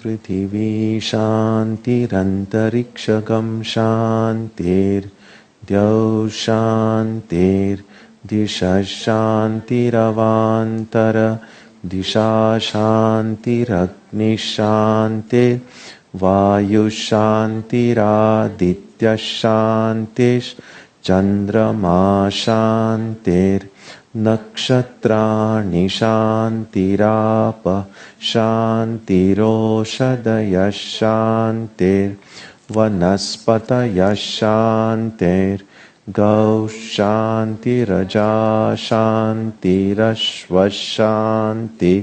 Prithvi Shantirantariksha Shantir Dyav Shantir Disha Shantiravantara Disha Shantiragni Shantir Vayu Shantiraditya Shantish Chandrama Shantir Nakshatrani Shantirapa Shantiroshadaya Shantir Vanaspataya Shantir Gau Shantiraja Shantirashva Shanti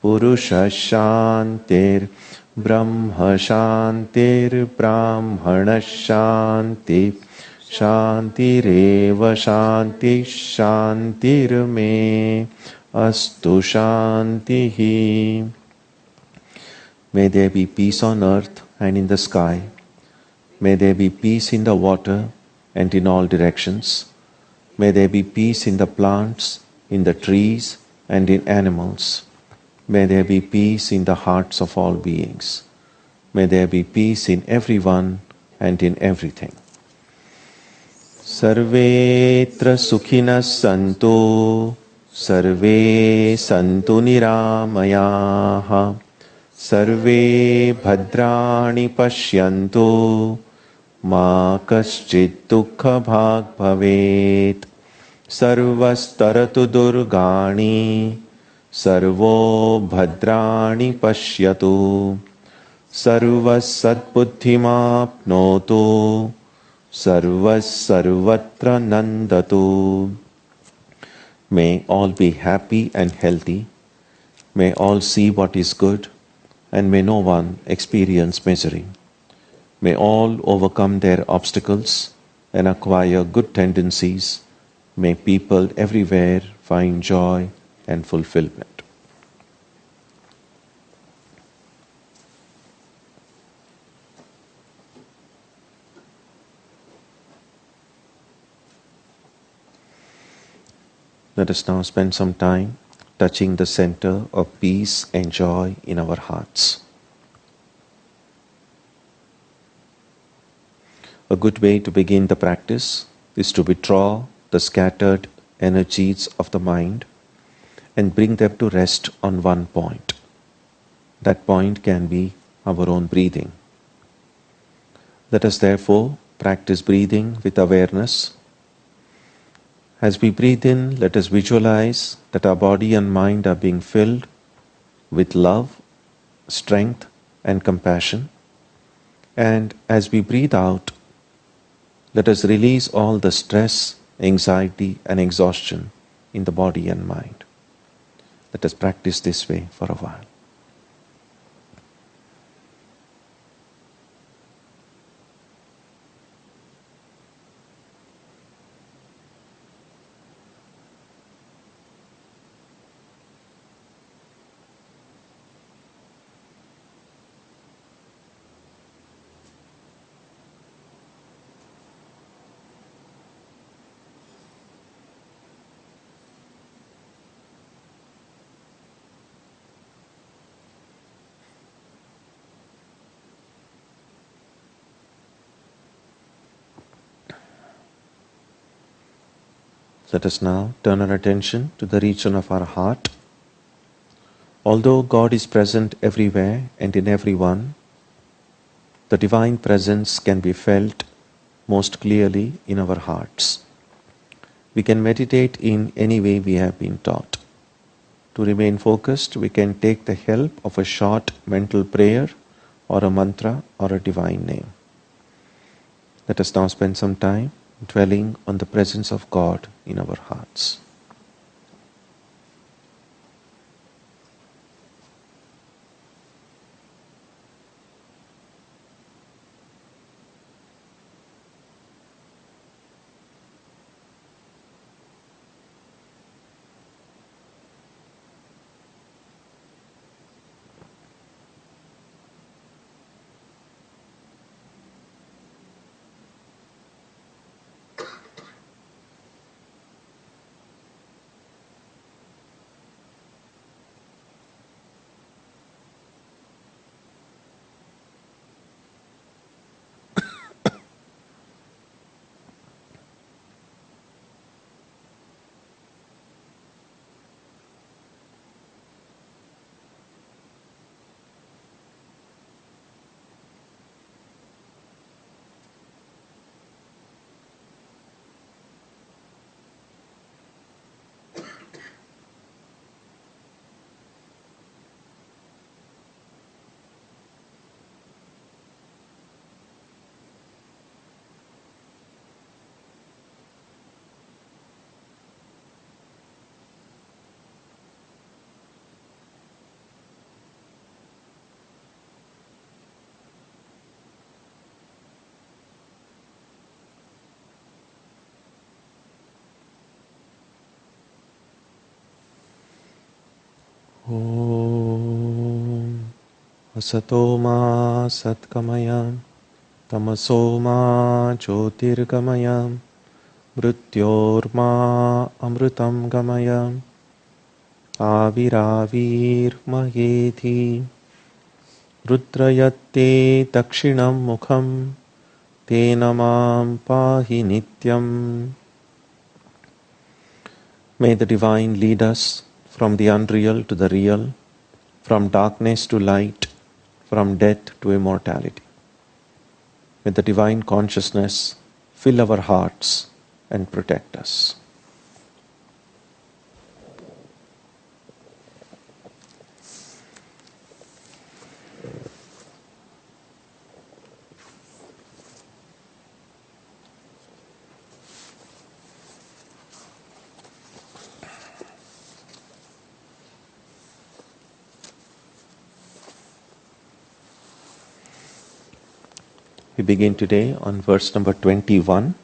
Purusha Shantir Brahma Shantir Brahmana Shanti Shantireva Shanti Shantirme Astu Shantihi. May there be peace on earth and in the sky. May there be peace in the water and in all directions. May there be peace in the plants, in the trees and in animals. May there be peace in the hearts of all beings. May there be peace in everyone and in everything. Sarvetra sukhinas santu, sarve santu niramayaha, sarve bhadrani pashyantu, ma kaschit dukkha bhag bhavet, sarvastaratu durgani, sarvo bhadrani pashyatu, sarvas satbuddhimapnotu, sarvas sarvatra nandatu. May all be happy and healthy. May all see what is good, and may no one experience misery. May all overcome their obstacles and acquire good tendencies. May people everywhere find joy and fulfillment. Let us now spend some time touching the center of peace and joy in our hearts. A good way to begin the practice is to withdraw the scattered energies of the mind and bring them to rest on one point. That point can be our own breathing. Let us therefore practice breathing with awareness. As we breathe in, let us visualize that our body and mind are being filled with love, strength, and compassion. And as we breathe out, let us release all the stress, anxiety, and exhaustion in the body and mind. Let us practice this way for a while. Let us now turn our attention to the region of our heart. Although God is present everywhere and in everyone, the divine presence can be felt most clearly in our hearts. We can meditate in any way we have been taught. To remain focused, we can take the help of a short mental prayer or a mantra or a divine name. Let us now spend some time dwelling on the presence of God in our hearts. Om Asato ma Satkamayam Tamaso ma Jyotirgamayam Mrityorma Amrutam Gamayam Aviravir Maheti Rudrayatte Dakshinam Mukham Tenamam Pahi Nityam. May the Divine lead us from the unreal to the real, from darkness to light, from death to immortality. May the Divine Consciousness fill our hearts and protect us. We begin today on verse number 21.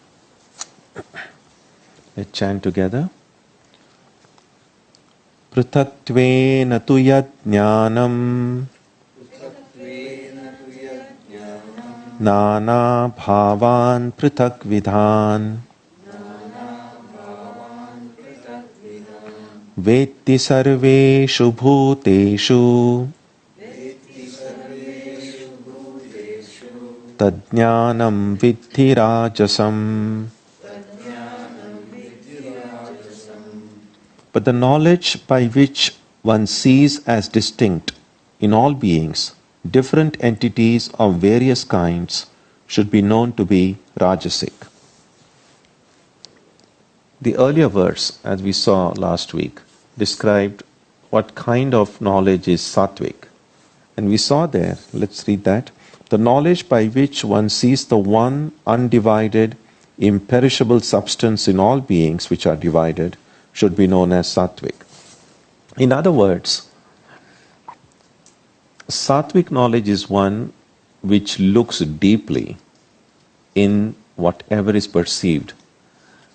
Let's chant together. Pruthatvena tu yad jnanam nana bhavan prithak vidhan vetti sarveshu bhuteshu tadjnanam vidhi rajasam. But the knowledge by which one sees as distinct in all beings different entities of various kinds should be known to be rajasic. The earlier verse, as we saw last week, described what kind of knowledge is sattvic. And we saw there, let's read that, the knowledge by which one sees the one undivided, imperishable substance in all beings which are divided should be known as sattvic. In other words, sattvic knowledge is one which looks deeply in whatever is perceived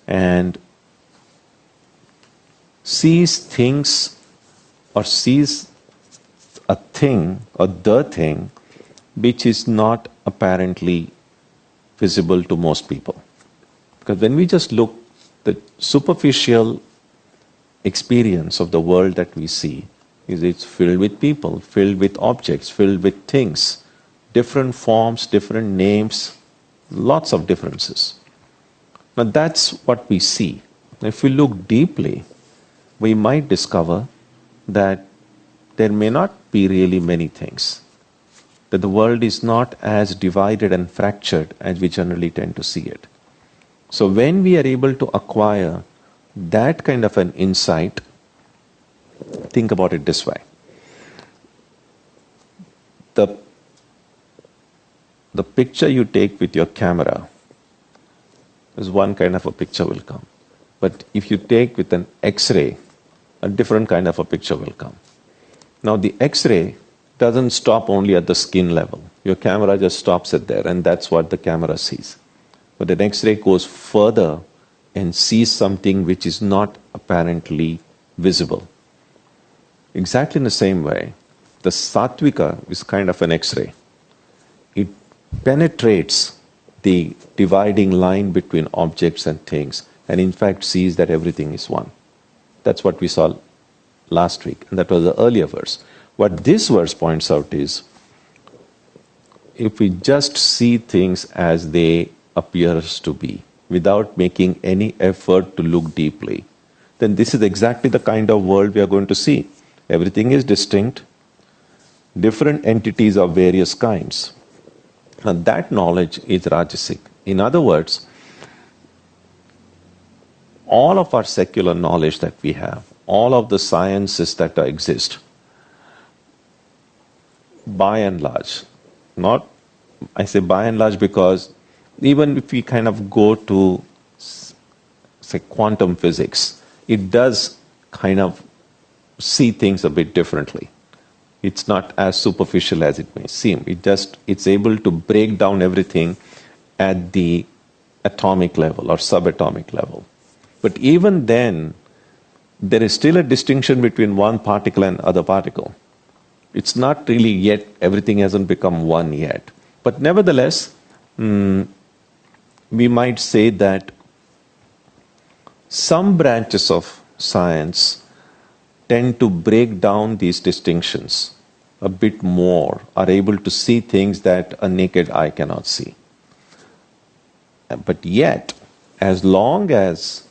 and sees things or sees a thing or the thing which is not apparently visible to most people. Because when we just look, the superficial experience of the world that we see is it's filled with people, filled with objects, filled with things, different forms, different names, lots of differences. Now that's what we see. If we look deeply, we might discover that there may not be really many things, that the world is not as divided and fractured as we generally tend to see it. So when we are able to acquire that kind of an insight, think about it this way. The picture you take with your camera is one kind of a picture will come. But if you take with an X-ray, a different kind of a picture will come. Now the X-ray doesn't stop only at the skin level. Your camera just stops it there, and that's what the camera sees. But an X-ray goes further and sees something which is not apparently visible. Exactly in the same way, the Sattvika is kind of an X-ray. It penetrates the dividing line between objects and things, and in fact sees that everything is one. That's what we saw last week, and that was the earlier verse. What this verse points out is, if we just see things as they appear to be, without making any effort to look deeply, then this is exactly the kind of world we are going to see. Everything is distinct, different entities of various kinds. And that knowledge is rajasic. In other words, all of our secular knowledge that we have, all of the sciences that exist, by and large, I say by and large because even if we kind of go to, say, quantum physics, it does kind of see things a bit differently. It's not as superficial as it may seem. It's able to break down everything at the atomic level or subatomic level. But even then, there is still a distinction between one particle and other particle. It's not really yet, everything hasn't become one yet. But nevertheless, we might say that some branches of science tend to break down these distinctions a bit more, are able to see things that a naked eye cannot see. But yet, as long as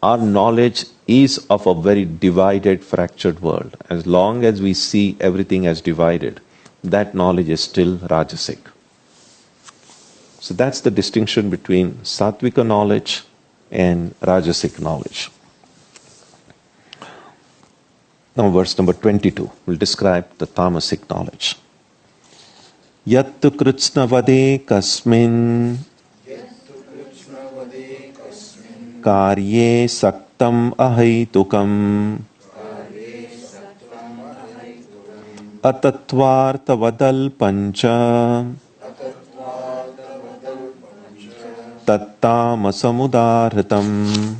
our knowledge is of a very divided, fractured world, as long as we see everything as divided, that knowledge is still rajasic. So that's the distinction between sattvika knowledge and rajasic knowledge. Now verse number 22 will describe the tamasic knowledge. Yattu kritsna vade kasmin karye saktam ahaitukam atatvartha vadal pancha tattamasamudaratam.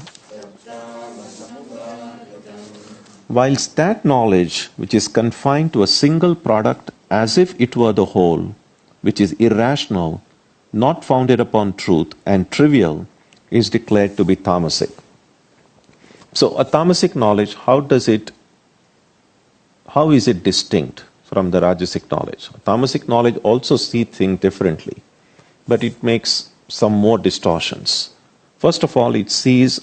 Whilst that knowledge which is confined to a single product as if it were the whole, which is irrational, not founded upon truth, and trivial, is declared to be tamasic. So a tamasic knowledge, how is it distinct from the rajasic knowledge? Tamasic knowledge also sees things differently, but it makes some more distortions. First of all, it sees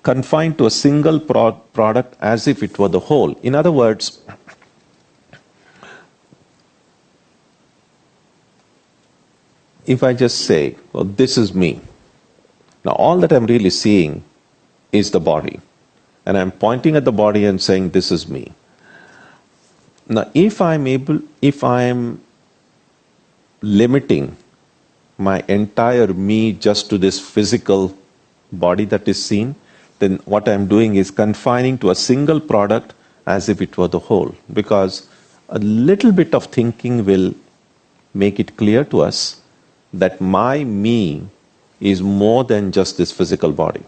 confined to a single product as if it were the whole. In other words, if I just say, well, this is me, Now all that I'm really seeing is the body. And I'm pointing at the body and saying, this is me. Now if I'm limiting my entire me just to this physical body that is seen, then what I'm doing is confining to a single product as if it were the whole. Because a little bit of thinking will make it clear to us that my me is more than just this physical body.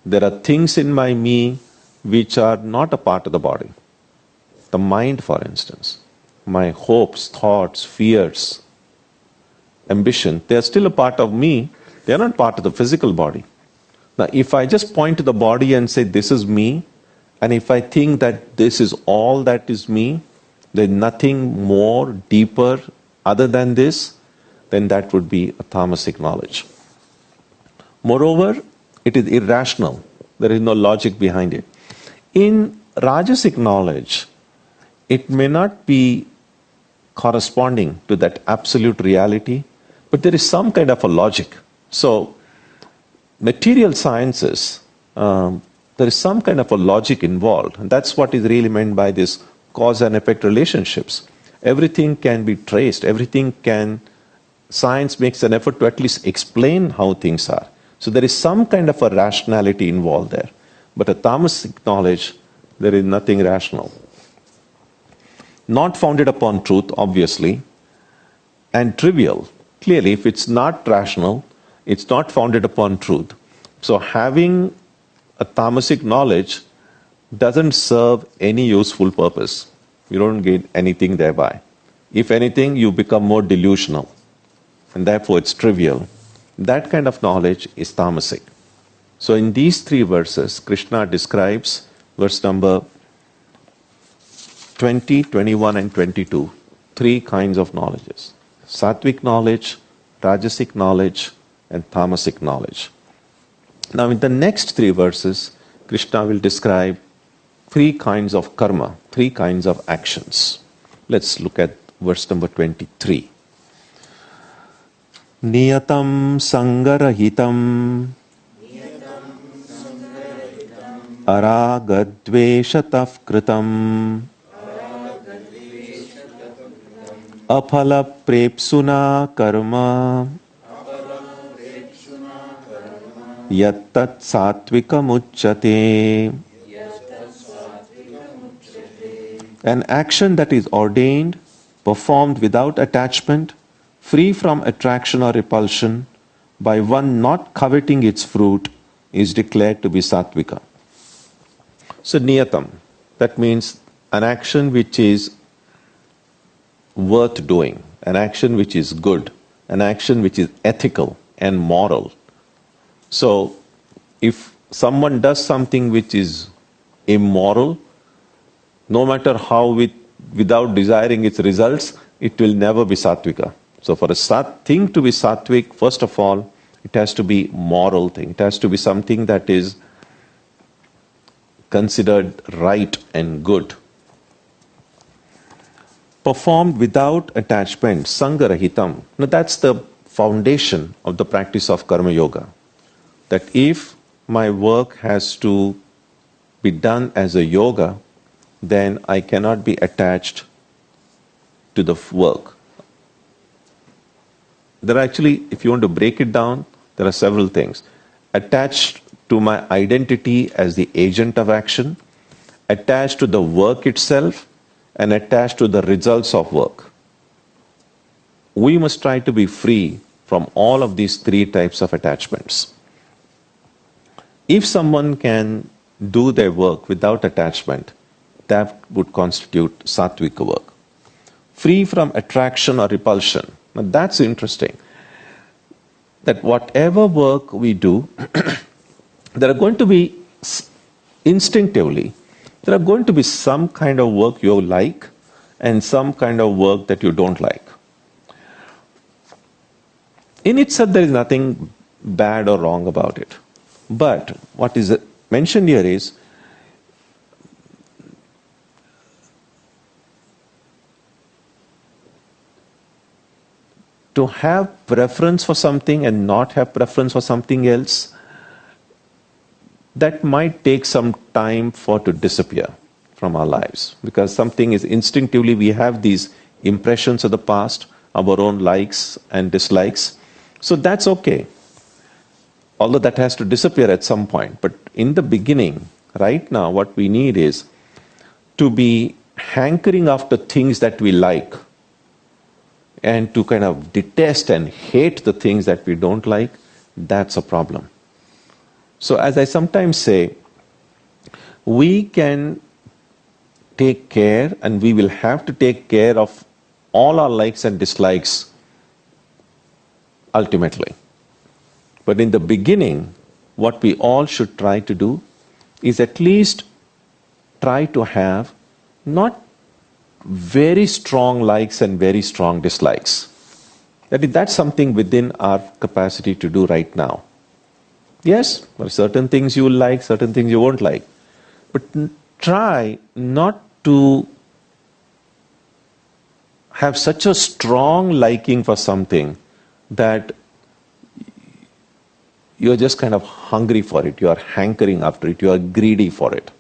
There are things in my me which are not a part of the body. The mind, for instance, my hopes, thoughts, fears, ambition, they are still a part of me. They are not part of the physical body. Now, if I just point to the body and say, this is me, and if I think that this is all that is me, there's nothing more, deeper, other than this, then that would be a tamasic knowledge. Moreover, it is irrational. There is no logic behind it. In rajasic knowledge, it may not be corresponding to that absolute reality, but there is some kind of a logic. So, material sciences, there is some kind of a logic involved. And that's what is really meant by this cause and effect relationships. Everything can be traced. Science makes an effort to at least explain how things are. So there is some kind of a rationality involved there. But a tamasic knowledge, there is nothing rational. Not founded upon truth, obviously, and trivial. Clearly, if it's not rational, it's not founded upon truth. So having a tamasic knowledge doesn't serve any useful purpose. You don't get anything thereby. If anything, you become more delusional. And therefore it's trivial. That kind of knowledge is tamasic. So in these three verses, Krishna describes verse number 20, 21 and 22, three kinds of knowledges. Sattvic knowledge, rajasic knowledge, and tamasic knowledge. Now in the next three verses, Krishna will describe three kinds of karma, three kinds of actions. Let's look at verse number 23. Niyatam sangarahitam aragadveshataf kritam aphala prepsuna karma yattat satvikam uchyate. An action that is ordained, performed without attachment, free from attraction or repulsion, by one not coveting its fruit, is declared to be sattvika. So niyatam, that means an action which is worth doing, an action which is good, an action which is ethical and moral. So if someone does something which is immoral, no matter how without desiring its results, it will never be sattvika. So for a thing to be sattvic, first of all, it has to be moral thing. It has to be something that is considered right and good. Performed without attachment, sangarahitam. Now that's the foundation of the practice of karma yoga. That if my work has to be done as a yoga, then I cannot be attached to the work. There are actually, if you want to break it down, there are several things. Attached to my identity as the agent of action, attached to the work itself, and attached to the results of work. We must try to be free from all of these three types of attachments. If someone can do their work without attachment, that would constitute sattvika work. Free from attraction or repulsion. Now that's interesting. That whatever work we do, there are going to be instinctively, there are going to be some kind of work you like and some kind of work that you don't like. In itself, there is nothing bad or wrong about it. But what is mentioned here is to have preference for something and not have preference for something else, that might take some time for to disappear from our lives. Because something is instinctively, we have these impressions of the past, our own likes and dislikes. So that's okay. Although that has to disappear at some point. But in the beginning, right now, what we need is to be hankering after things that we like and to kind of detest and hate the things that we don't like. That's a problem. So as I sometimes say, we can take care, and we will have to take care of all our likes and dislikes ultimately. But in the beginning, what we all should try to do is at least try to have not very strong likes and very strong dislikes. That's something within our capacity to do right now. Yes, there are certain things you will like, certain things you won't like. But try not to have such a strong liking for something that you're just kind of hungry for it, you are hankering after it, you are greedy for it.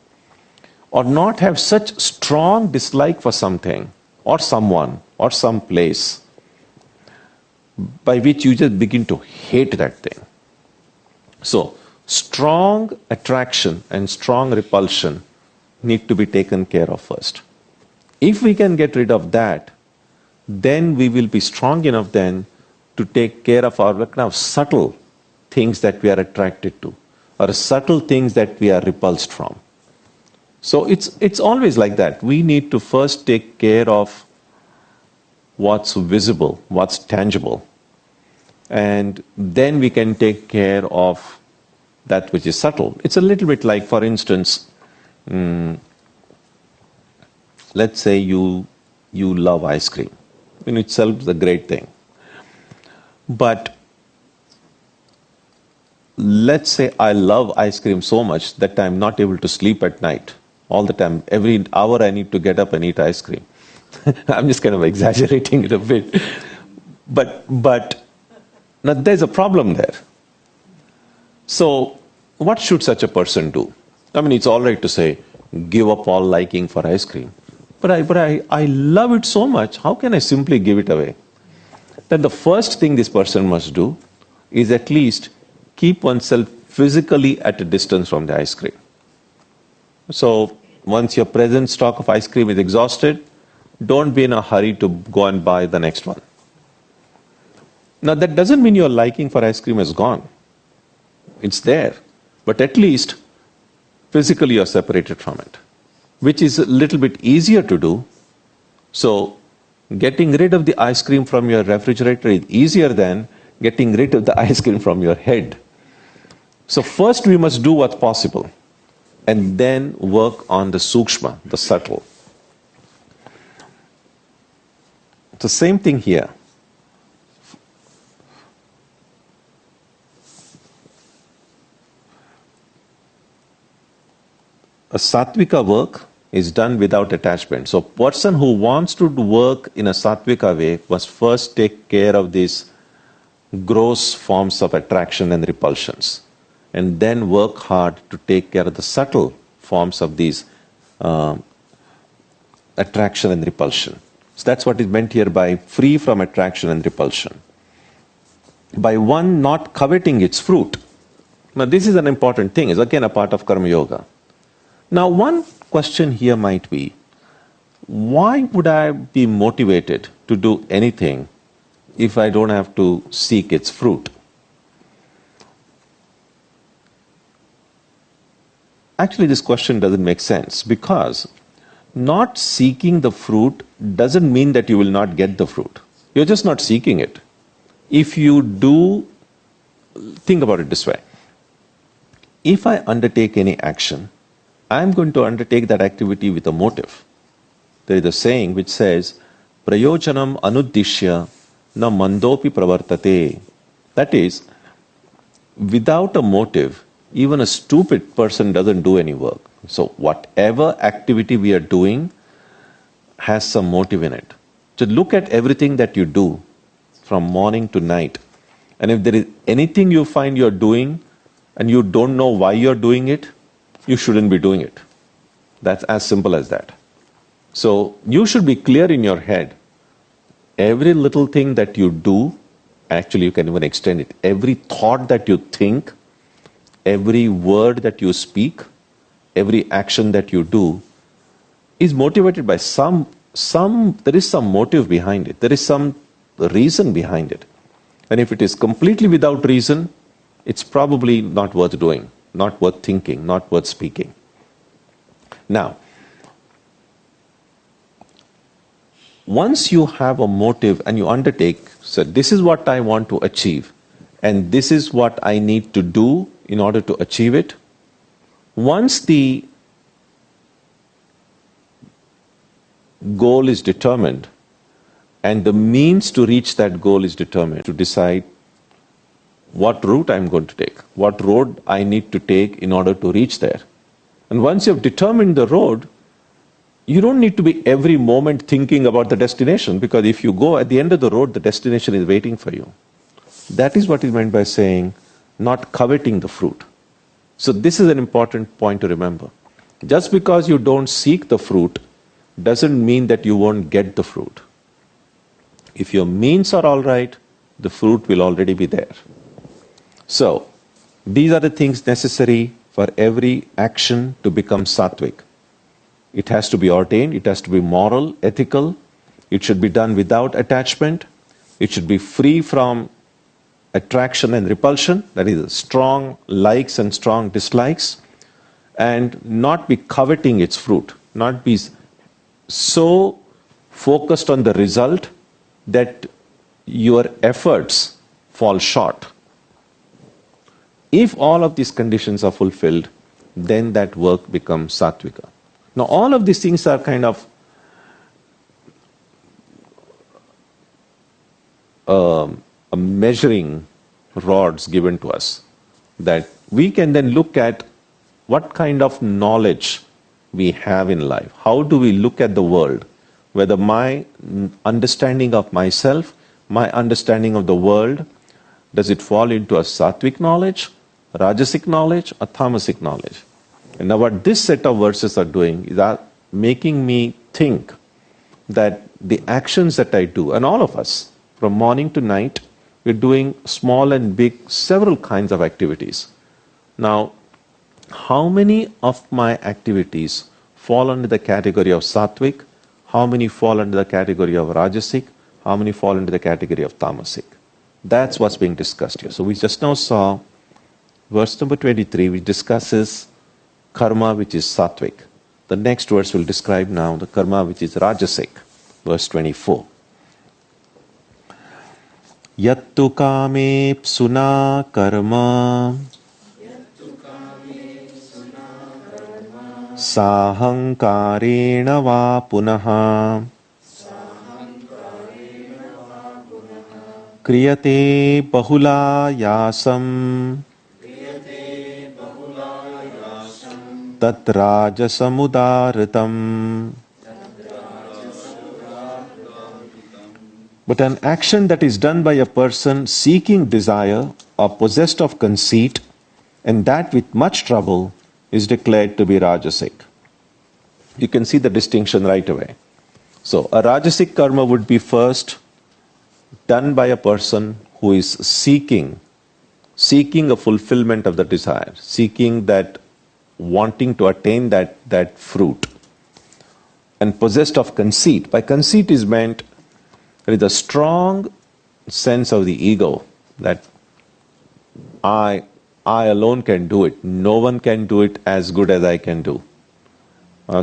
Or not have such strong dislike for something, or someone, or some place, by which you just begin to hate that thing. So, strong attraction and strong repulsion need to be taken care of first. If we can get rid of that, then we will be strong enough then to take care of our kind of subtle things that we are attracted to, or subtle things that we are repulsed from. So it's always like that. We need to first take care of what's visible, what's tangible, and then we can take care of that which is subtle. It's a little bit like, for instance, let's say you love ice cream. In itself is a great thing. But let's say I love ice cream so much that I'm not able to sleep at night. All the time, every hour I need to get up and eat ice cream. I'm just kind of exaggerating it a bit. But now there's a problem there. So what should such a person do? I mean, it's all right to say, give up all liking for ice cream. But I love it so much, how can I simply give it away? Then the first thing this person must do is at least keep oneself physically at a distance from the ice cream. So once your present stock of ice cream is exhausted, don't be in a hurry to go and buy the next one. Now that doesn't mean your liking for ice cream is gone. It's there. But at least physically you're separated from it, which is a little bit easier to do. So getting rid of the ice cream from your refrigerator is easier than getting rid of the ice cream from your head. So first we must do what's possible, and then work on the sukshma, the subtle. The same thing here. A sattvika work is done without attachment. So a person who wants to work in a sattvika way must first take care of these gross forms of attraction and repulsions, and then work hard to take care of the subtle forms of these attraction and repulsion. So that's what is meant here by free from attraction and repulsion. By one not coveting its fruit. Now this is an important thing. It's again a part of Karma Yoga. Now one question here might be, why would I be motivated to do anything if I don't have to seek its fruit? Actually, this question doesn't make sense, because not seeking the fruit doesn't mean that you will not get the fruit. You're just not seeking it. If you do, think about it this way. If I undertake any action, I'm going to undertake that activity with a motive. There is a saying which says, prayojanam anuddishya na mandopi pravartate. That is, without a motive, even a stupid person doesn't do any work. So whatever activity we are doing has some motive in it. So look at everything that you do from morning to night. And if there is anything you find you're doing and you don't know why you're doing it, you shouldn't be doing it. That's as simple as that. So you should be clear in your head. Every little thing that you do, actually you can even extend it. Every thought that you think, every word that you speak, every action that you do is motivated by there is some motive behind it. There is some reason behind it. And if it is completely without reason, it's probably not worth doing, not worth thinking, not worth speaking. Now, once you have a motive and you undertake, so this is what I want to achieve, and this is what I need to do in order to achieve it, once the goal is determined and the means to reach that goal is determined, to decide what route I'm going to take, what road I need to take in order to reach there. And once you've determined the road, you don't need to be every moment thinking about the destination, because if you go at the end of the road, the destination is waiting for you. That is what is meant by saying not coveting the fruit. So this is an important point to remember. Just because you don't seek the fruit doesn't mean that you won't get the fruit. If your means are all right, the fruit will already be there. So these are the things necessary for every action to become sattvic. It has to be ordained, it has to be moral, ethical, it should be done without attachment, it should be free from attraction and repulsion, that is strong likes and strong dislikes, and not be coveting its fruit, not be so focused on the result that your efforts fall short. If all of these conditions are fulfilled, then that work becomes sattvika. Now all of these things are kind of measuring rods given to us, that we can then look at what kind of knowledge we have in life. How do we look at the world? Whether my understanding of myself, my understanding of the world, does it fall into a sattvic knowledge, rajasic knowledge, or tamasic knowledge? And now what this set of verses are doing is making me think that the actions that I do, and all of us, from morning to night, we're doing small and big, several kinds of activities. Now, how many of my activities fall under the category of sattvic? How many fall under the category of rajasic? How many fall into the category of tamasic? That's what's being discussed here. So we just now saw verse number 23, which discusses karma, which is sattvic. The next verse will describe now the karma, which is rajasic. Verse 24. Yattu kame psuna karma sahankarena va punaha kriyate bahulayasam tatrajasamudaratam. But an action that is done by a person seeking desire or possessed of conceit, and that with much trouble, is declared to be rajasic. You can see the distinction right away. So a rajasic karma would be first done by a person who is seeking a fulfillment of the desire, seeking that, wanting to attain that fruit, and possessed of conceit. By conceit is meant there is a strong sense of the ego that I alone can do it. No one can do it as good as I can do. There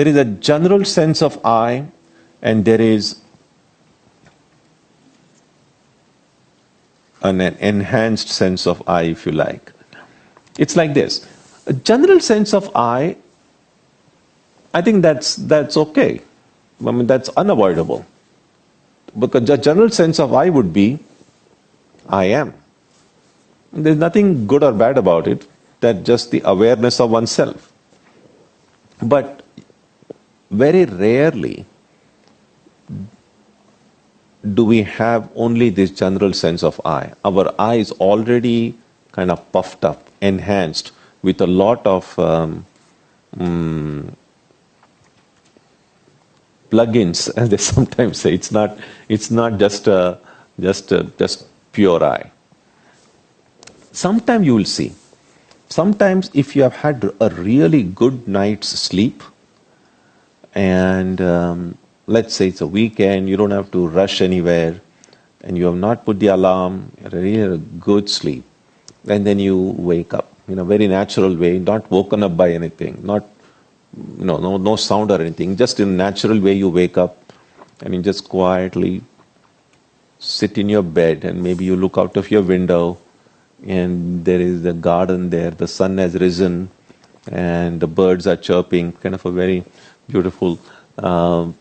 is a general sense of I, and there is an enhanced sense of I, if you like. It's like this. A general sense of I think that's okay. I mean, that's unavoidable. Because the general sense of I would be, I am. There's nothing good or bad about it. That's just the awareness of oneself. But very rarely do we have only this general sense of I. Our I is already kind of puffed up, enhanced with a lot of plugins, as they sometimes say. It's not just pure I. Sometimes you will see. Sometimes if you have had a really good night's sleep, and let's say it's a weekend, you don't have to rush anywhere, and you have not put the alarm, you're really a good sleep, and then you wake up in a very natural way, not woken up by anything, not no sound or anything, just in a natural way you wake up, and you just quietly sit in your bed, and maybe you look out of your window, and there is the garden there, the sun has risen, and the birds are chirping, kind of a very beautiful. But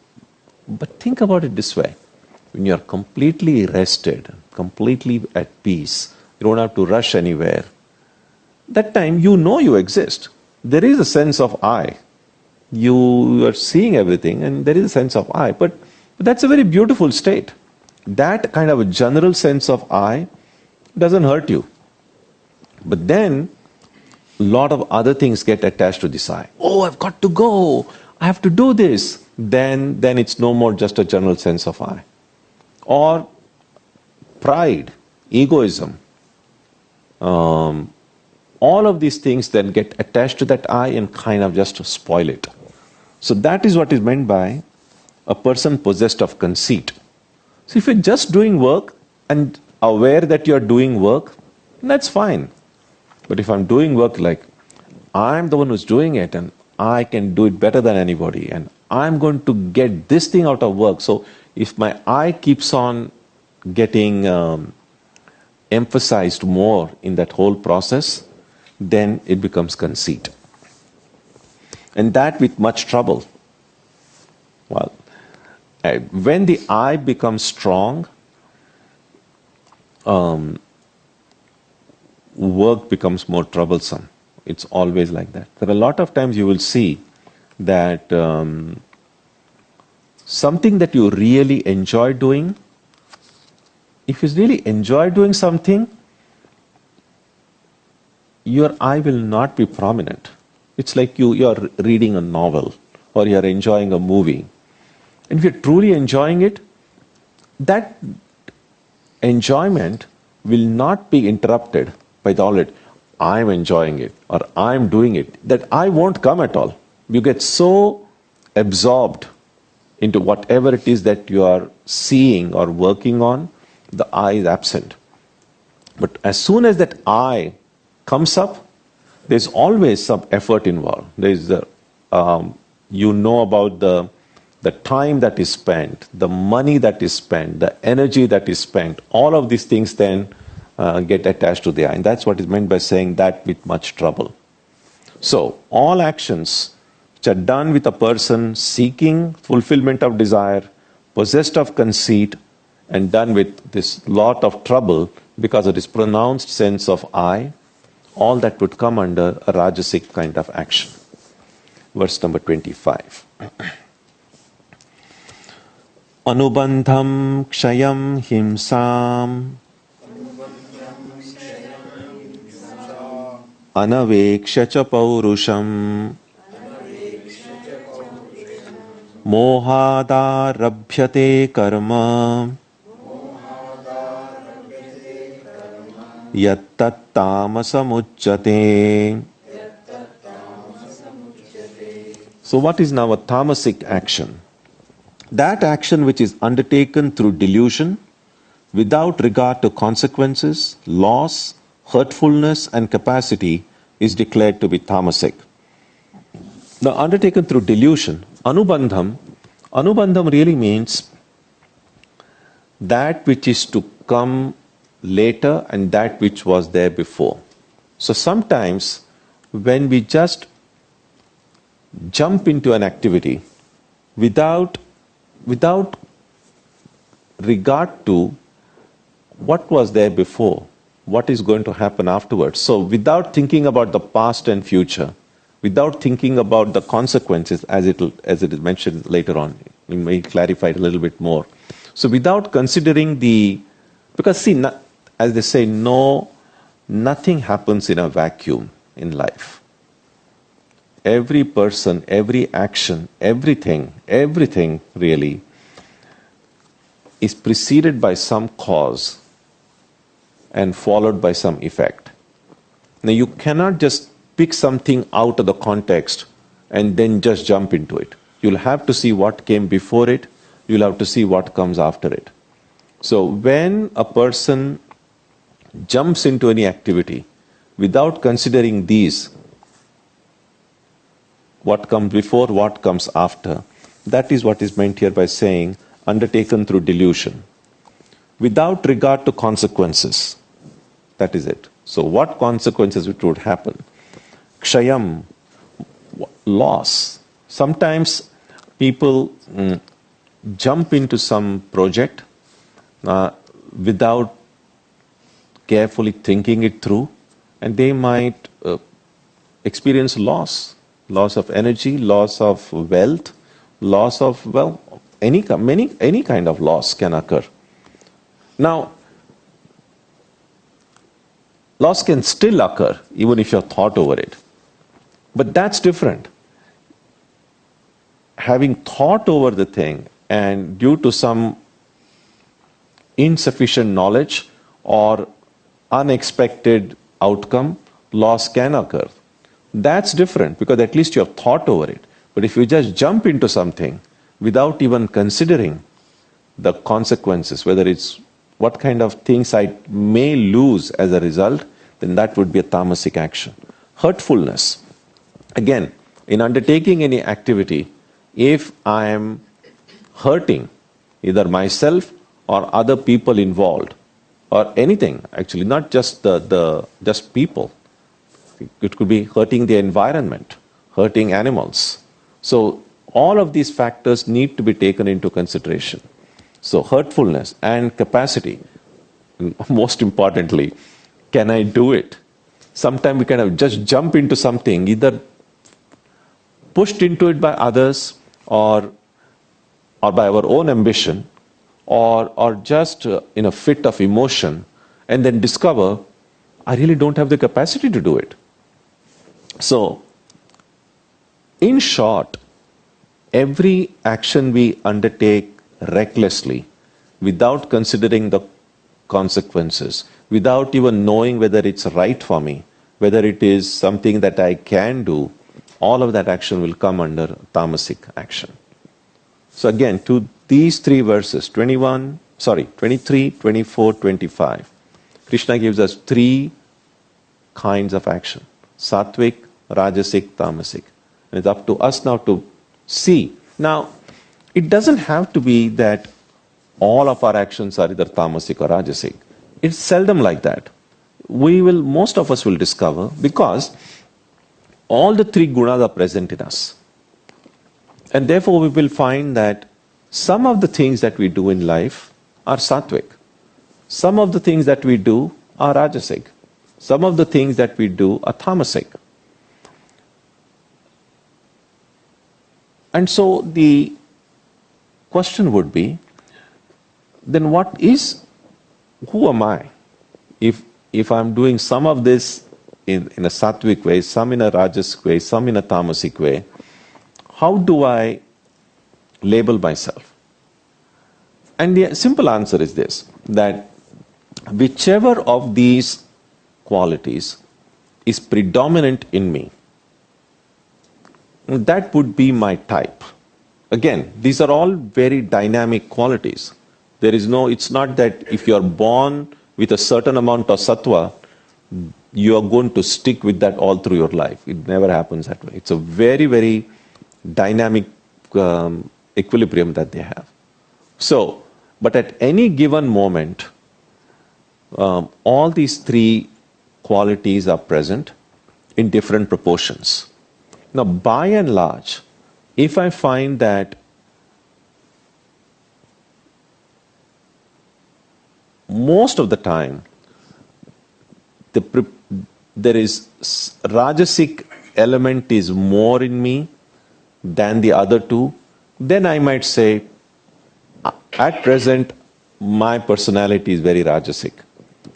think about it this way. When you are completely rested, completely at peace, you don't have to rush anywhere, that time you know you exist. There is a sense of I. You are seeing everything, and there is a sense of I. But that's a very beautiful state. That kind of a general sense of I doesn't hurt you. But then a lot of other things get attached to this I. Oh, I've got to go. I have to do this. Then it's no more just a general sense of I. Or pride, egoism. All of these things then get attached to that I and kind of just spoil it. So that is what is meant by a person possessed of conceit. So if you're just doing work and aware that you're doing work, that's fine. But if I'm doing work like I'm the one who's doing it and I can do it better than anybody and I'm going to get this thing out of work. So if my I keeps on getting emphasized more in that whole process, then it becomes conceit. And that with much trouble. Well, when the I becomes strong, work becomes more troublesome. It's always like that. There are a lot of times you will see that something that you really enjoy doing, if you really enjoy doing something, your I will not be prominent. It's like you're reading a novel or you're enjoying a movie. And if you're truly enjoying it, that enjoyment will not be interrupted by the already, I'm enjoying it or I'm doing it. That I won't come at all. You get so absorbed into whatever it is that you are seeing or working on, the I is absent. But as soon as that I comes up, there's always some effort involved. There's about the time that is spent, the money that is spent, the energy that is spent. All of these things then get attached to the I. And that's what is meant by saying that with much trouble. So all actions which are done with a person seeking fulfillment of desire, possessed of conceit, and done with this lot of trouble because of this pronounced sense of I, all that would come under a rajasic kind of action. Verse number 25. Anubandham kshayam himsam anaveksha cha paurusham mohadarabhyate karma yattattamasamuchyate. So what is now a tamasic action? That action which is undertaken through delusion, without regard to consequences, loss, hurtfulness and capacity, is declared to be tamasic. Now undertaken through delusion, anubandham really means that which is to come later and that which was there before. So sometimes when we just jump into an activity without regard to what was there before, what is going to happen afterwards. So without thinking about the past and future, without thinking about the consequences as it is mentioned later on Let me clarify it a little bit more. So without considering because see, as they say, nothing happens in a vacuum in life. Every person, every action, everything really is preceded by some cause and followed by some effect. Now you cannot just pick something out of the context and then just jump into it. You'll have to see what came before it, you'll have to see what comes after it. So when a person jumps into any activity without considering these, what comes before, what comes after, that is what is meant here by saying undertaken through delusion, without regard to consequences. That is it. So what consequences it would happen? Kshayam, loss. Sometimes people jump into some project without carefully thinking it through, and they might experience loss of energy, loss of wealth, loss of, any kind of loss can occur. Now, loss can still occur even if you're thought over it. But that's different. Having thought over the thing and due to some insufficient knowledge or unexpected outcome, loss can occur. That's different because at least you have thought over it. But if you just jump into something without even considering the consequences, whether it's what kind of things I may lose as a result, then that would be a tamasic action. Hurtfulness. Again, in undertaking any activity, if I am hurting either myself or other people involved, or anything, actually, not just just people. It could be hurting the environment, hurting animals. So all of these factors need to be taken into consideration. So hurtfulness and capacity. Most importantly, can I do it? Sometimes we kind of just jump into something, either pushed into it by others or by our own ambition, or just in a fit of emotion, and then discover I really don't have the capacity to do it. So, in short, every action we undertake recklessly, without considering the consequences, without even knowing whether it's right for me, whether it is something that I can do, all of that action will come under tamasic action. So again, to these three verses, 23, 24, 25, Krishna gives us three kinds of action: sattvic, rajasic, tamasic. And it's up to us now to see. Now, it doesn't have to be that all of our actions are either tamasic or rajasic. It's seldom like that. Most of us will discover, because all the three gunas are present in us. And therefore we will find that some of the things that we do in life are sattvic. Some of the things that we do are rajasic. Some of the things that we do are tamasic. And so the question would be, then who am I? If I'm doing some of this in a sattvic way, some in a rajasic way, some in a tamasic way, how do I label myself? And the simple answer is this, that whichever of these qualities is predominant in me, that would be my type. Again, these are all very dynamic qualities. It's not that if you're born with a certain amount of sattva, you are going to stick with that all through your life. It never happens that way. It's a very, very dynamic equilibrium that they have. So, but at any given moment, all these three qualities are present in different proportions. Now, by and large, if I find that most of the time there is rajasic element is more in me than the other two, then I might say, at present, my personality is very rajasic.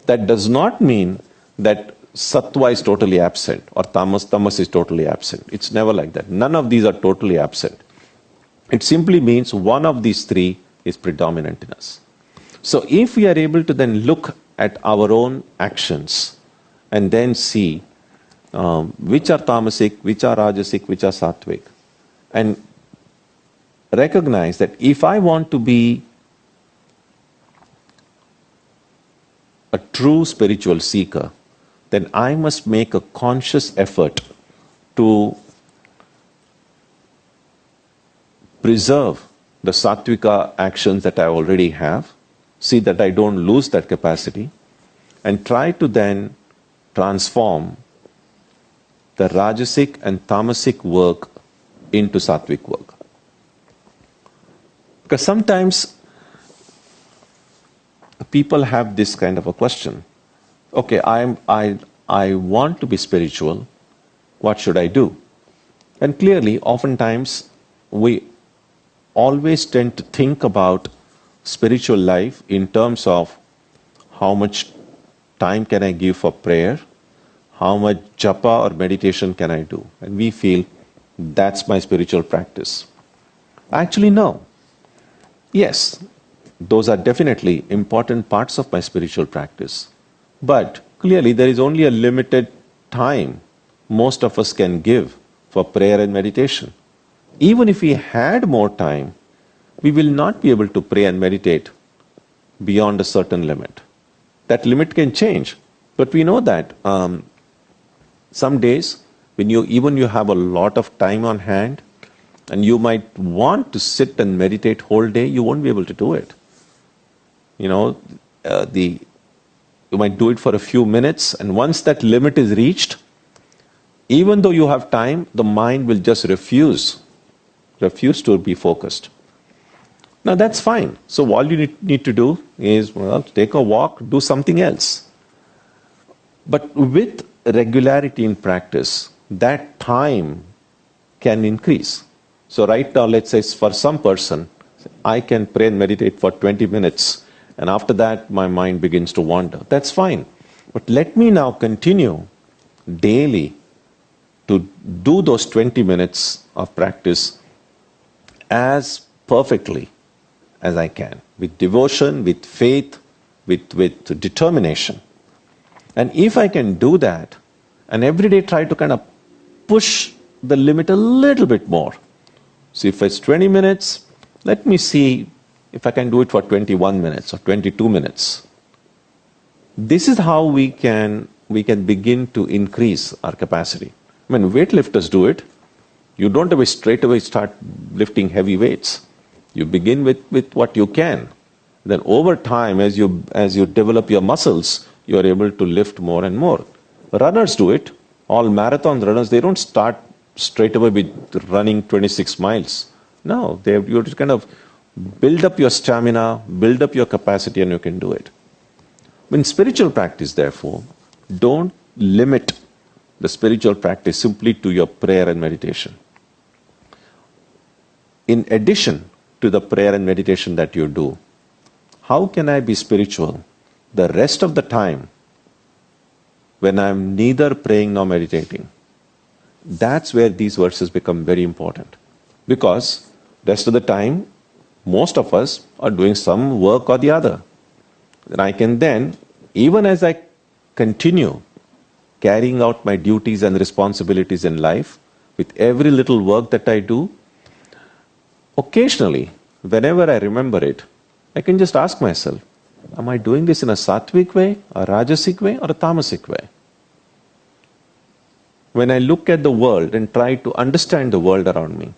That does not mean that sattva is totally absent or tamas is totally absent. It's never like that. None of these are totally absent. It simply means one of these three is predominant in us. So if we are able to then look at our own actions and then see which are tamasic, which are rajasic, which are sattvic, and recognize that if I want to be a true spiritual seeker, then I must make a conscious effort to preserve the sattvika actions that I already have, see that I don't lose that capacity, and try to then transform the rajasic and tamasic work into sattvic work. Because sometimes people have this kind of a question. Okay, I want to be spiritual. What should I do? And clearly, oftentimes, we always tend to think about spiritual life in terms of how much time can I give for prayer, how much japa or meditation can I do? And we feel that's my spiritual practice. Actually, no. Yes, those are definitely important parts of my spiritual practice. But clearly, there is only a limited time most of us can give for prayer and meditation. Even if we had more time, we will not be able to pray and meditate beyond a certain limit. That limit can change. But we know that some days, when you have a lot of time on hand, and you might want to sit and meditate whole day, you won't be able to do it. You might do it for a few minutes, and once that limit is reached, even though you have time, the mind will just refuse to be focused. Now that's fine. So all you need to do is, take a walk, do something else. But with regularity in practice, that time can increase. So right now, let's say for some person, I can pray and meditate for 20 minutes, and after that, my mind begins to wander. That's fine. But let me now continue daily to do those 20 minutes of practice as perfectly as I can, with devotion, with faith, with determination. And if I can do that, and every day try to kind of push the limit a little bit more. So if it's 20 minutes, let me see if I can do it for 21 minutes or 22 minutes. This is how we can begin to increase our capacity. When weightlifters do it, you don't always straight away start lifting heavy weights. You begin with what you can. Then over time, as you develop your muscles, you are able to lift more and more. Runners do it. All marathon runners, they don't start straight away with running 26 miles. No, you just kind of build up your stamina, build up your capacity, and you can do it. In spiritual practice, therefore, don't limit the spiritual practice simply to your prayer and meditation. In addition to the prayer and meditation that you do, how can I be spiritual the rest of the time when I'm neither praying nor meditating? That's where these verses become very important. Because rest of the time, most of us are doing some work or the other. And I can then, even as I continue carrying out my duties and responsibilities in life, with every little work that I do, occasionally, whenever I remember it, I can just ask myself, am I doing this in a sattvic way, a rajasic way, or a tamasic way? When I look at the world and try to understand the world around me,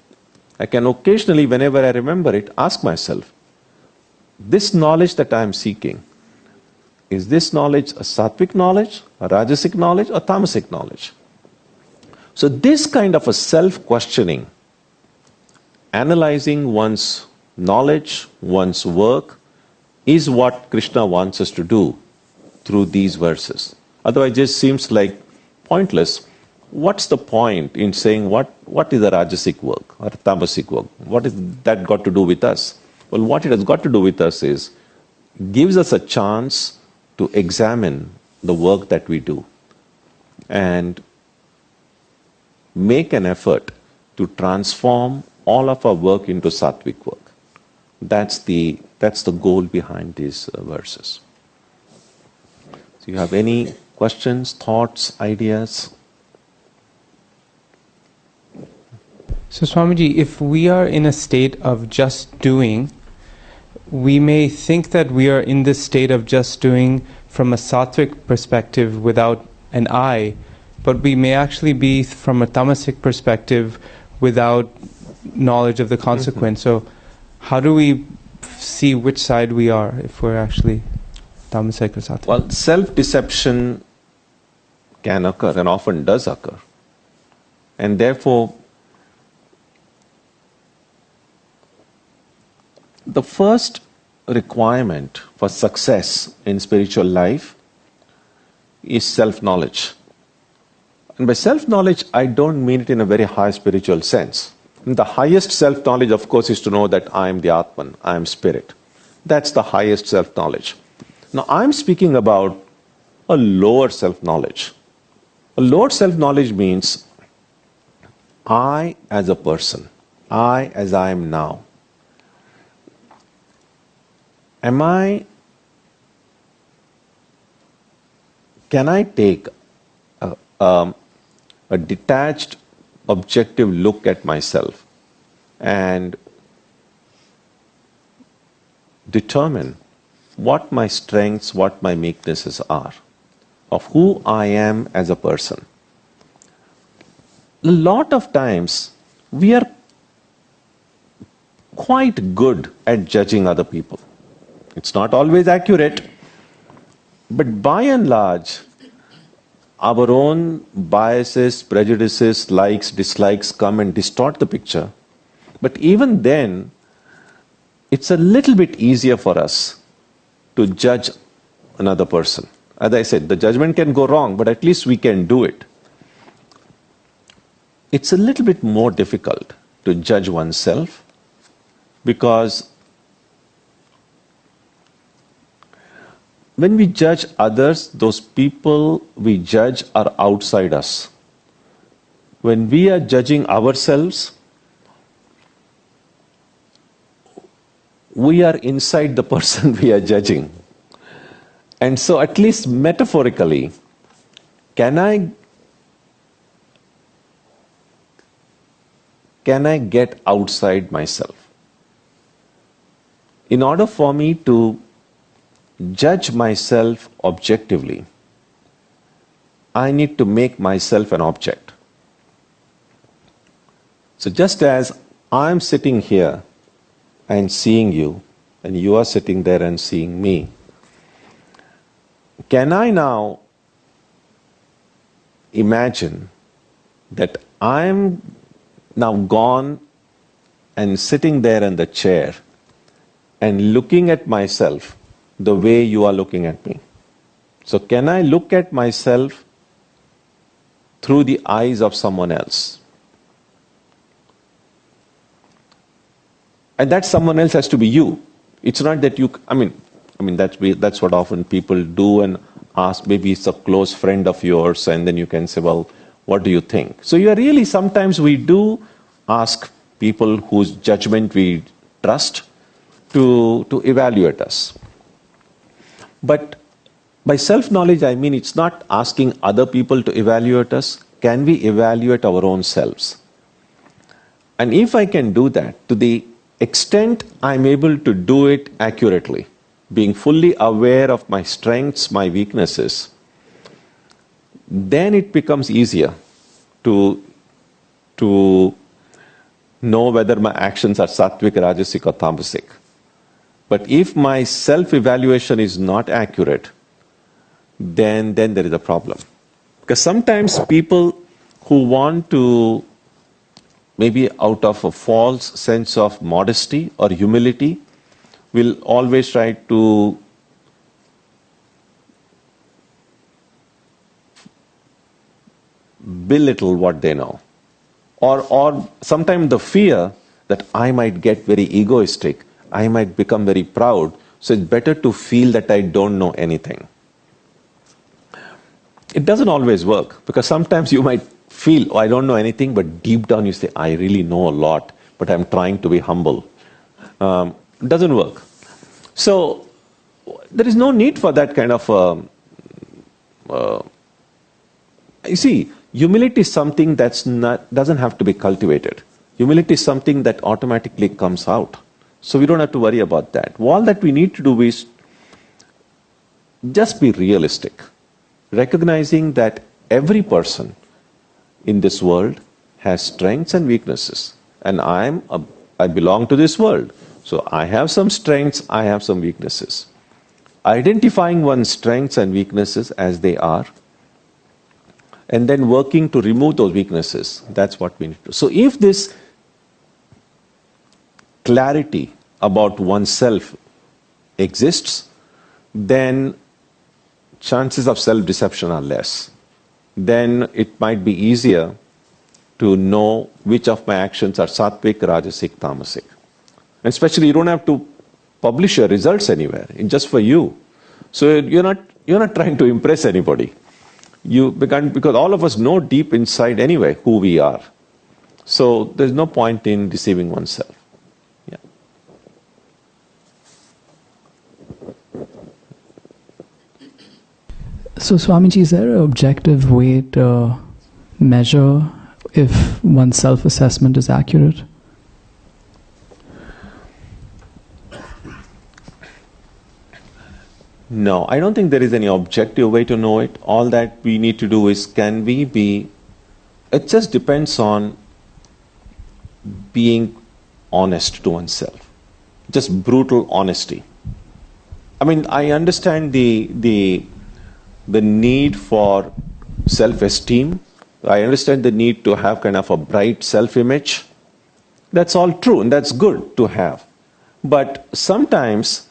I can occasionally, whenever I remember it, ask myself, this knowledge that I am seeking, is this knowledge a sattvic knowledge, a rajasic knowledge, or tamasic knowledge? So this kind of a self-questioning, analyzing one's knowledge, one's work, is what Krishna wants us to do through these verses. Otherwise, it just seems like pointless. what's the point in saying what is a Rajasic work or a Tamasic work? What is that got to do with us? Well, what it has got to do with us is gives us a chance to examine the work that we do and make an effort to transform all of our work into sattvic work. That's the goal behind these verses. So you have any questions, thoughts, ideas? So Swamiji, if we are in a state of just doing, we may think that we are in this state of just doing from a sattvic perspective without an I, but we may actually be from a tamasic perspective without knowledge of the consequence. So how do we see which side we are if we're actually tamasic or sattvic? Well, self-deception can occur and often does occur. And therefore, the first requirement for success in spiritual life is self-knowledge. And by self-knowledge, I don't mean it in a very high spiritual sense. The highest self-knowledge, of course, is to know that I am the Atman, I am spirit. That's the highest self-knowledge. Now, I'm speaking about a lower self-knowledge. A lower self-knowledge means I as a person, I as I am now. Can I take a detached, objective look at myself and determine what my strengths, what my weaknesses are, of who I am as a person? A lot of times, we are quite good at judging other people. It's not always accurate, but by and large, our own biases, prejudices, likes, dislikes come and distort the picture. But even then, it's a little bit easier for us to judge another person. As I said, the judgment can go wrong, but at least we can do it. It's a little bit more difficult to judge oneself because when we judge others, those people we judge are outside us. When we are judging ourselves, we are inside the person we are judging. And so, at least metaphorically, can I get outside myself? In order for me to judge myself objectively, I need to make myself an object. So just as I'm sitting here and seeing you, and you are sitting there and seeing me, can I now imagine that I'm now gone and sitting there in the chair and looking at myself the way you are looking at me? So can I look at myself through the eyes of someone else? And that someone else has to be you. It's not that you, I mean that's what often people do and ask, maybe it's a close friend of yours, and then you can say, well, what do you think? So you are really, sometimes we do ask people whose judgment we trust to evaluate us. But by self-knowledge, I mean it's not asking other people to evaluate us. Can we evaluate our own selves? And if I can do that, to the extent I'm able to do it accurately, being fully aware of my strengths, my weaknesses, then it becomes easier to know whether my actions are sattvic, rajasic or tamasic. But if my self-evaluation is not accurate, then there is a problem. Because sometimes people who want to, maybe out of a false sense of modesty or humility, will always try to belittle what they know. Or sometimes the fear that I might get very egoistic, I might become very proud, so it's better to feel that I don't know anything. It doesn't always work, because sometimes you might feel, oh, I don't know anything, but deep down you say, I really know a lot, but I'm trying to be humble. It doesn't work. So there is no need for that kind of... you see, humility is something doesn't have to be cultivated. Humility is something that automatically comes out. So we don't have to worry about that. All that we need to do is just be realistic. Recognizing that every person in this world has strengths and weaknesses. And I belong to this world. So I have some strengths, I have some weaknesses. Identifying one's strengths and weaknesses as they are, and then working to remove those weaknesses, that's what we need to do. So if this clarity about oneself exists, then chances of self-deception are less. Then it might be easier to know which of my actions are sattvic, rajasic, tamasic. And especially you don't have to publish your results anywhere. It's just for you. So you're not trying to impress anybody. Because all of us know deep inside anyway who we are. So there's no point in deceiving oneself. Yeah. So Swamiji, is there an objective way to measure if one's self-assessment is accurate? No, I don't think there is any objective way to know it. All that we need to do is, it just depends on being honest to oneself. Just brutal honesty. I mean, I understand the need for self-esteem. I understand the need to have kind of a bright self-image. That's all true, and that's good to have. But sometimes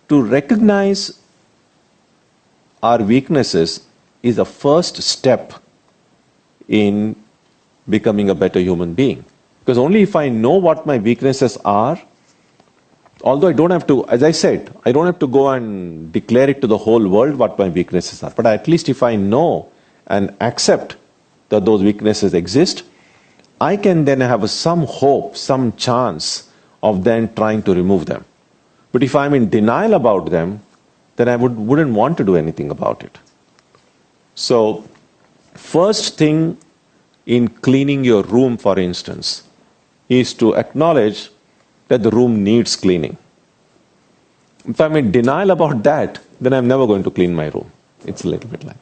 to recognize our weaknesses is the first step in becoming a better human being. Because only if I know what my weaknesses are, although I don't have to, as I said, I don't have to go and declare it to the whole world what my weaknesses are. But at least if I know and accept that those weaknesses exist, I can then have some hope, some chance of then trying to remove them. But if I'm in denial about them, then I wouldn't want to do anything about it. So, first thing in cleaning your room, for instance, is to acknowledge that the room needs cleaning. If I'm in denial about that, then I'm never going to clean my room. It's a little bit like that.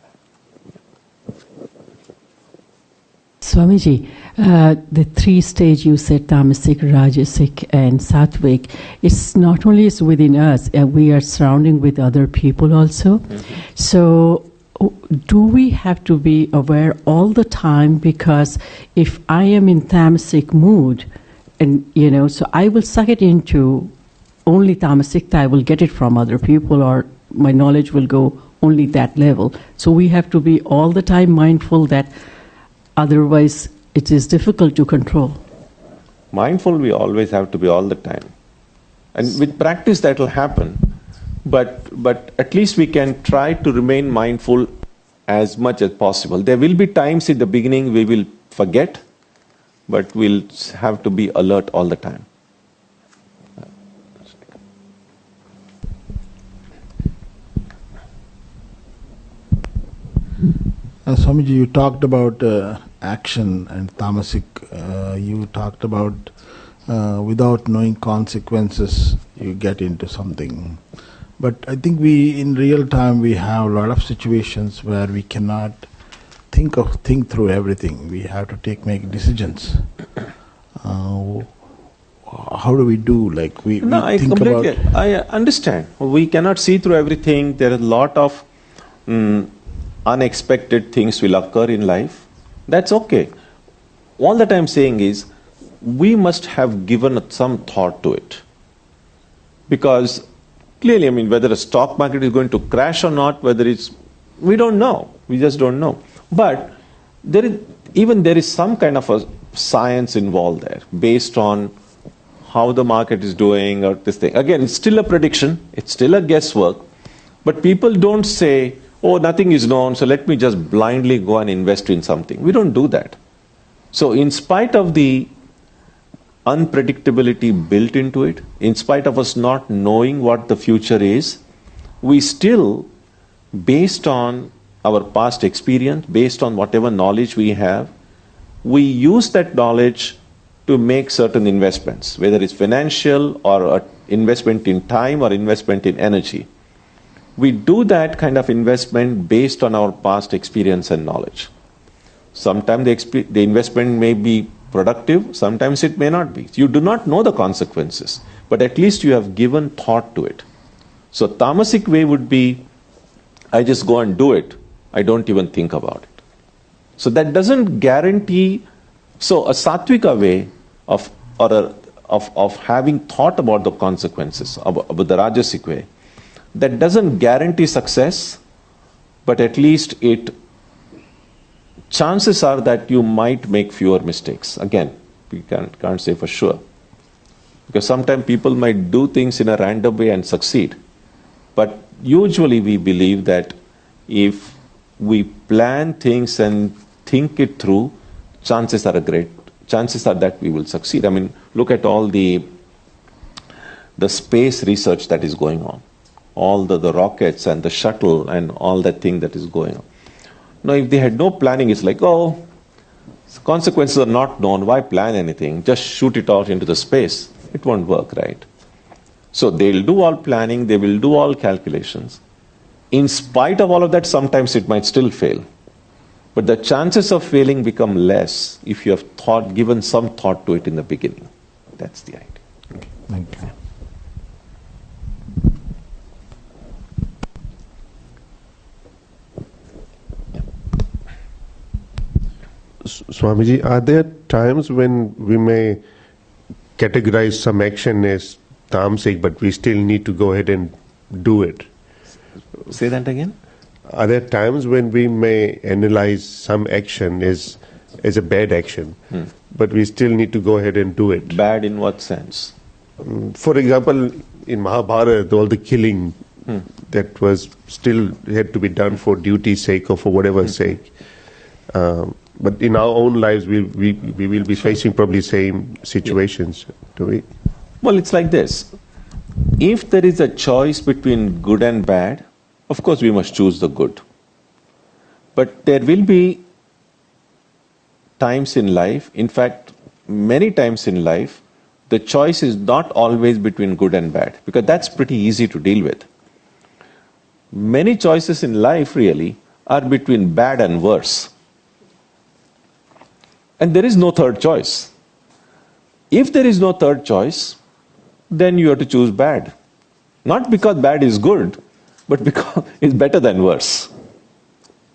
Swamiji, the three stage you said, tamasic, rajasic and sattvic, it's not only is within us, we are surrounding with other people also. Mm-hmm. So do we have to be aware all the time? Because if I am in tamasic mood, and so I will suck it into only tamasic, I will get it from other people, or my knowledge will go only that level. So we have to be all the time mindful that otherwise it is difficult to control. Mindful we always have to be all the time. And with practice that will happen. But at least we can try to remain mindful as much as possible. There will be times in the beginning we will forget, but we'll have to be alert all the time. Swamiji, you talked about action and tamasic. You talked about without knowing consequences, you get into something. But I think in real time, we have a lot of situations where we cannot think through everything. We have to make decisions. How do we do? Like we think about. I understand. We cannot see through everything. There are a lot of unexpected things will occur in life. That's okay. All that I'm saying is, we must have given some thought to it. Because Clearly, I mean, whether a stock market is going to crash or not, we don't know. We just don't know. But there is some kind of a science involved there, based on how the market is doing or this thing. Again, it's still a prediction. It's still a guesswork. But people don't say, oh, nothing is known, so let me just blindly go and invest in something. We don't do that. So in spite of the unpredictability built into it, in spite of us not knowing what the future is, we still, based on our past experience, based on whatever knowledge we have, we use that knowledge to make certain investments, whether it's financial or investment in time or investment in energy. We do that kind of investment based on our past experience and knowledge. Sometimes the investment may be productive, sometimes it may not be. You do not know the consequences, but at least you have given thought to it. So tamasic way would be, I just go and do it. I don't even think about it. So that doesn't guarantee. So a sattvika way of having thought about the consequences, about the rajasic way, that doesn't guarantee success, but at least chances are that you might make fewer mistakes. Again, we can't say for sure. Because sometimes people might do things in a random way and succeed. But usually we believe that if we plan things and think it through, chances are that we will succeed. I mean, look at all the space research that is going on. All the rockets and the shuttle and all that thing that is going on. Now, if they had no planning, it's like, oh, consequences are not known, why plan anything? Just shoot it out into the space. It won't work, right? So they'll do all planning, they will do all calculations. In spite of all of that, sometimes it might still fail. But the chances of failing become less if you have given some thought to it in the beginning. That's the idea. Okay, thank you. Swamiji, are there times when we may categorize some action as tamasic, but we still need to go ahead and do it? Say that again? Are there times when we may analyze some action as a bad action, but we still need to go ahead and do it? Bad in what sense? For example, in Mahabharata, all the killing that was still had to be done for duty's sake or for whatever sake. But in our own lives, we will be facing probably same situations, do we? Well, it's like this. If there is a choice between good and bad, of course we must choose the good. But there will be times in life, in fact, many times in life, the choice is not always between good and bad, because that's pretty easy to deal with. Many choices in life really are between bad and worse. And there is no third choice. If there is no third choice, then you have to choose bad. Not because bad is good, but because it's better than worse.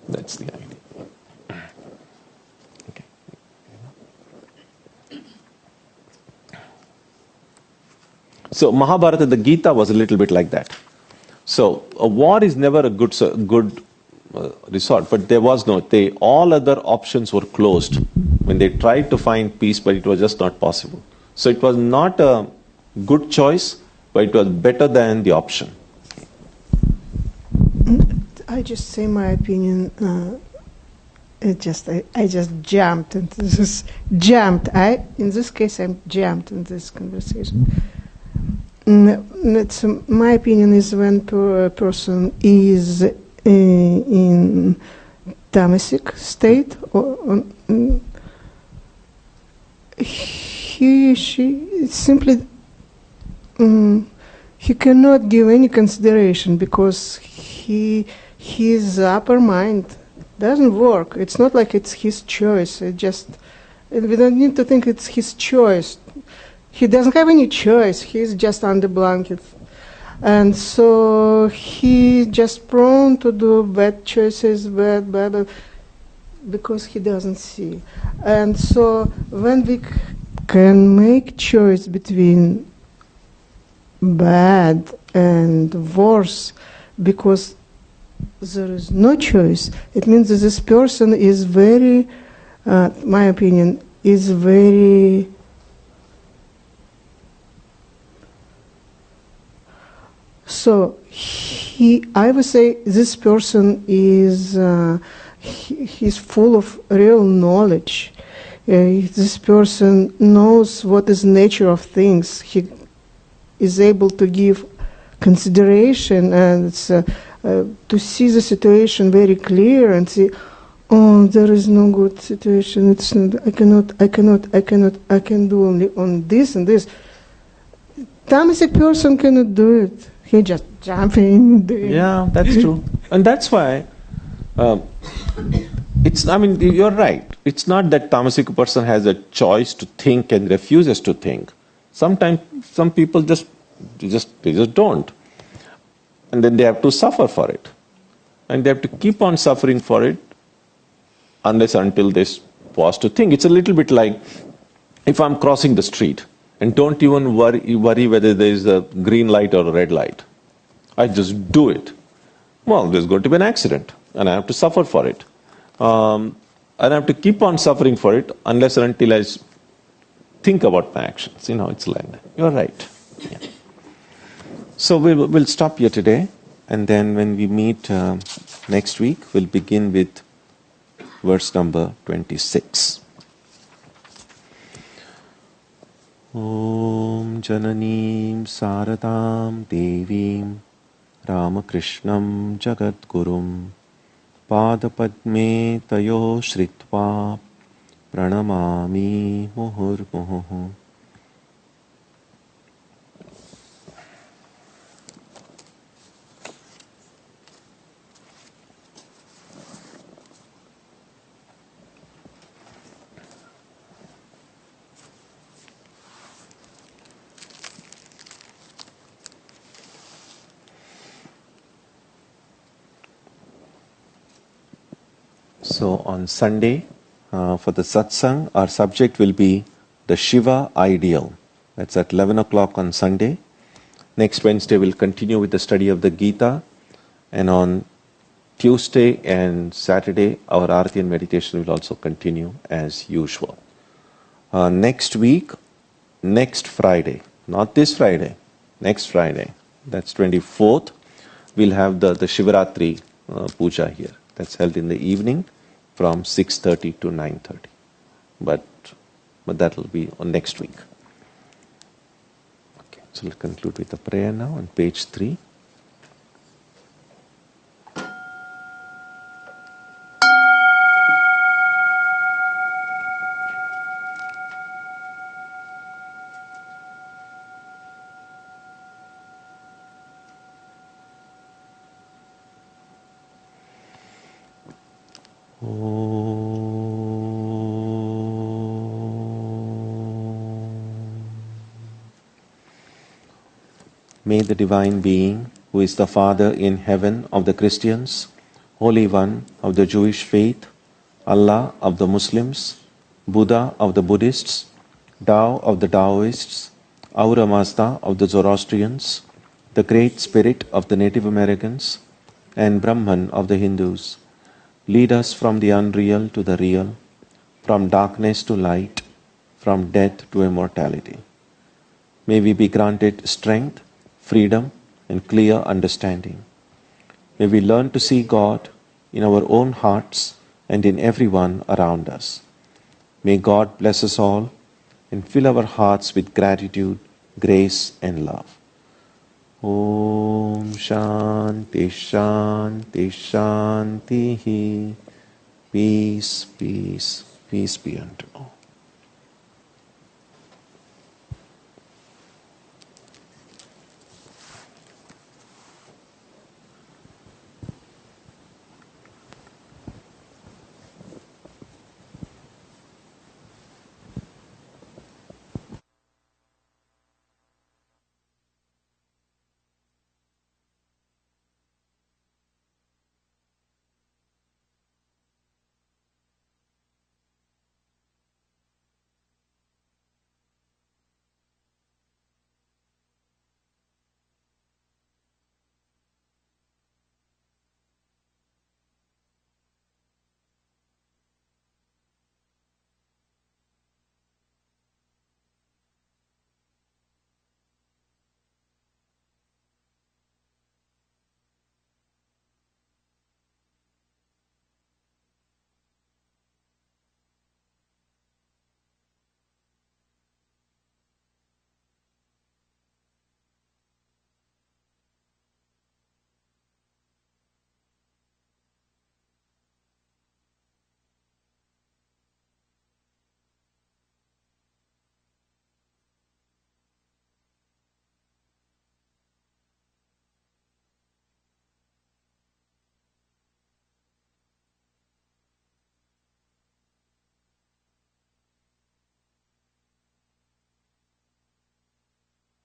That's the idea. Okay. So Mahabharata, the Gita was a little bit like that. So a war is never a good resort, but there was no. All other options were closed when they tried to find peace, but it was just not possible. So it was not a good choice, but it was better than the option. I just say my opinion. I just jumped into this. In this case, I jumped in this conversation. My opinion is when a person is in tamasic state, or she simply he cannot give any consideration because his upper mind doesn't work. It's not like it's his choice. We don't need to think it's his choice. He doesn't have any choice. He's just under blanket. And so he just prone to do bad choices, bad, because he doesn't see. And so when we can make choice between bad and worse because there is no choice. It means that this person is very, my opinion, is very so I would say this person is he's full of real knowledge. This person knows what is nature of things. He is able to give consideration and to see the situation very clear and see, oh, there is no good situation. It's not, I can do only on this and this. Tamasic person cannot do it. He just jump in. Yeah, that's true. And that's why you're right. It's not that tamasic person has a choice to think and refuses to think. Sometimes some people just don't. And then they have to suffer for it. And they have to keep on suffering for it unless until they pause to think. It's a little bit like if I'm crossing the street and don't even worry whether there is a green light or a red light. I just do it. Well, there's going to be an accident and I have to suffer for it. And I have to keep on suffering for it unless and until I think about my actions. It's like that. You're right. Yeah. So we'll stop here today, and then when we meet next week, we'll begin with verse number 26. Om Jananim Saradam Devim Ramakrishnam Jagadgurum Padapadme Tayo Shritva Pranamami Muhurmuhu. So on Sunday, for the satsang, our subject will be the Shiva ideal. That's at 11 o'clock on Sunday. Next Wednesday, we'll continue with the study of the Gita. And on Tuesday and Saturday, our Arati and meditation will also continue as usual. Next week, next Friday, not this Friday, next Friday, that's 24th, we'll have the Shivaratri puja here. That's held in the evening from 6:30 to 9:30. But that will be on next week. Okay, so we'll conclude with a prayer now on page 3. May the Divine Being, who is the Father in heaven of the Christians, Holy One of the Jewish faith, Allah of the Muslims, Buddha of the Buddhists, Tao of the Taoists, Ahura Mazda of the Zoroastrians, the Great Spirit of the Native Americans, and Brahman of the Hindus, lead us from the unreal to the real, from darkness to light, from death to immortality. May we be granted strength, freedom, and clear understanding. May we learn to see God in our own hearts and in everyone around us. May God bless us all and fill our hearts with gratitude, grace, and love. Om Shanti Shanti Shanti. Peace, peace, peace be unto all.